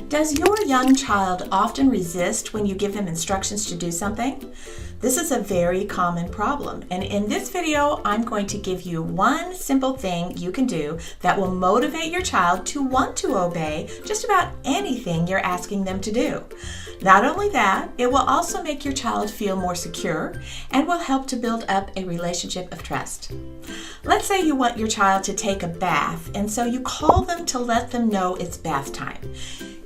Does your young child often resist when you give them instructions to do something? This is a very common problem, and in this video, I'm going to give you one simple thing you can do that will motivate your child to want to obey just about anything you're asking them to do. Not only that, it will also make your child feel more secure and will help to build up a relationship of trust. Let's say you want your child to take a bath, and so you call them to let them know it's bath time.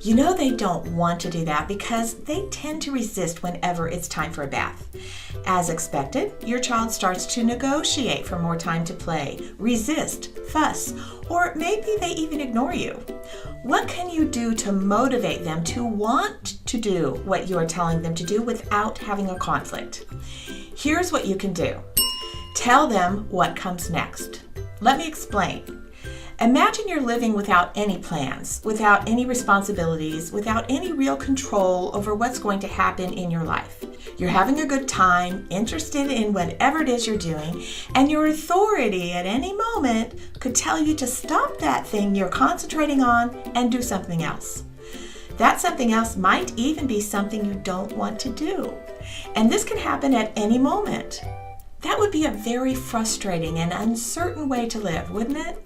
You know they don't want to do that because they tend to resist whenever it's time for a bath. As expected, your child starts to negotiate for more time to play, resist, fuss, or maybe they even ignore you. What can you do to motivate them to want to do what you are telling them to do without having a conflict? Here's what you can do. Tell them what comes next. Let me explain. Imagine you're living without any plans, without any responsibilities, without any real control over what's going to happen in your life. You're having a good time, interested in whatever it is you're doing, and your authority at any moment could tell you to stop that thing you're concentrating on and do something else. That something else might even be something you don't want to do. And this can happen at any moment. That would be a very frustrating and uncertain way to live, wouldn't it?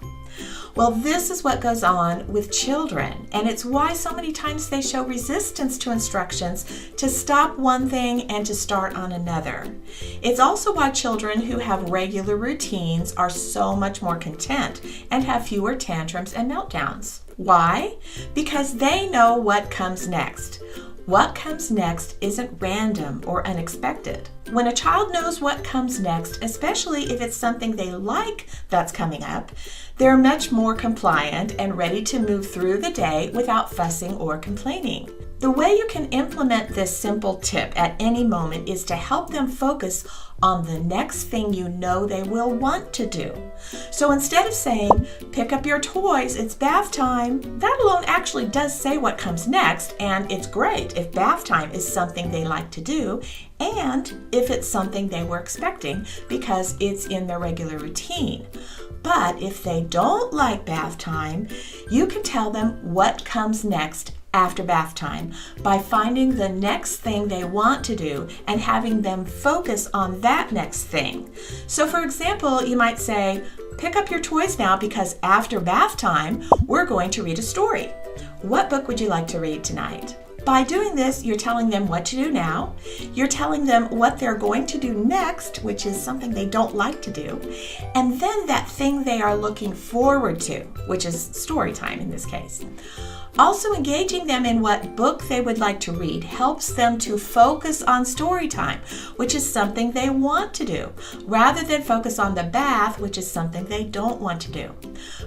Well, this is what goes on with children, and it's why so many times they show resistance to instructions to stop one thing and to start on another. It's also why children who have regular routines are so much more content and have fewer tantrums and meltdowns. Why? Because they know what comes next. What comes next isn't random or unexpected. When a child knows what comes next, especially if it's something they like that's coming up, they're much more compliant and ready to move through the day without fussing or complaining. The way you can implement this simple tip at any moment is to help them focus on the next thing you know they will want to do. So instead of saying, pick up your toys, it's bath time, that alone actually does say what comes next, and it's great if bath time is something they like to do and if it's something they were expecting because it's in their regular routine. But if they don't like bath time, you can tell them what comes next after bath time by finding the next thing they want to do and having them focus on that next thing. So for example, you might say, pick up your toys now because after bath time, we're going to read a story. What book would you like to read tonight? By doing this, you're telling them what to do now, you're telling them what they're going to do next, which is something they don't like to do, and then that thing they are looking forward to, which is story time in this case. Also, engaging them in what book they would like to read helps them to focus on story time, which is something they want to do, rather than focus on the bath, which is something they don't want to do.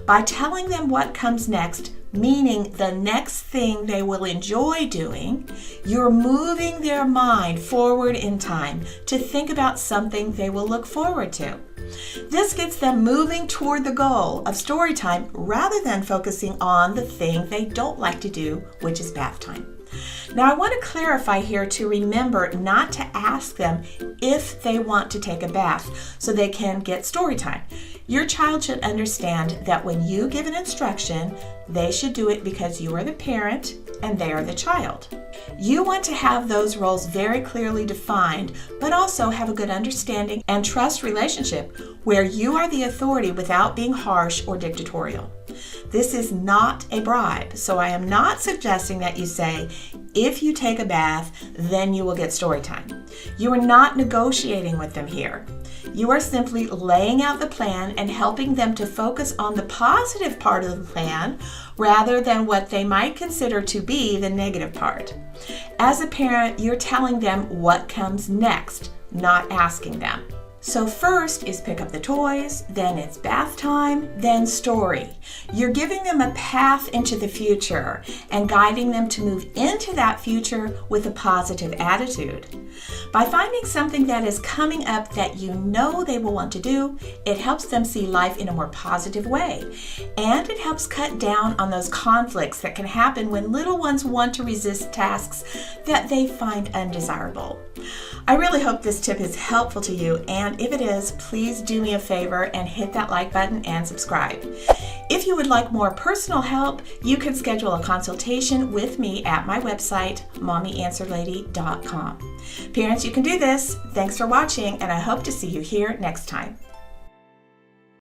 By telling them what comes next, meaning the next thing they will enjoy doing, you're moving their mind forward in time to think about something they will look forward to. This gets them moving toward the goal of story time rather than focusing on the thing they don't like to do, which is bath time. Now, I want to clarify here to remember not to ask them if they want to take a bath so they can get story time. Your child should understand that when you give an instruction, they should do it because you are the parent and they are the child. You want to have those roles very clearly defined, but also have a good understanding and trust relationship where you are the authority without being harsh or dictatorial. This is not a bribe, so I am not suggesting that you say, if you take a bath, then you will get story time. You are not negotiating with them here. You are simply laying out the plan and helping them to focus on the positive part of the plan rather than what they might consider to be the negative part. As a parent, you're telling them what comes next, not asking them. So first is pick up the toys, then it's bath time, then story. You're giving them a path into the future and guiding them to move into that future with a positive attitude. By finding something that is coming up that you know they will want to do, it helps them see life in a more positive way. And it helps cut down on those conflicts that can happen when little ones want to resist tasks that they find undesirable. I really hope this tip is helpful to you and And if it is, please do me a favor and hit that like button and subscribe. If you would like more personal help, you can schedule a consultation with me at my website, mommyanswerlady.com. Parents, you can do this. Thanks for watching, and I hope to see you here next time.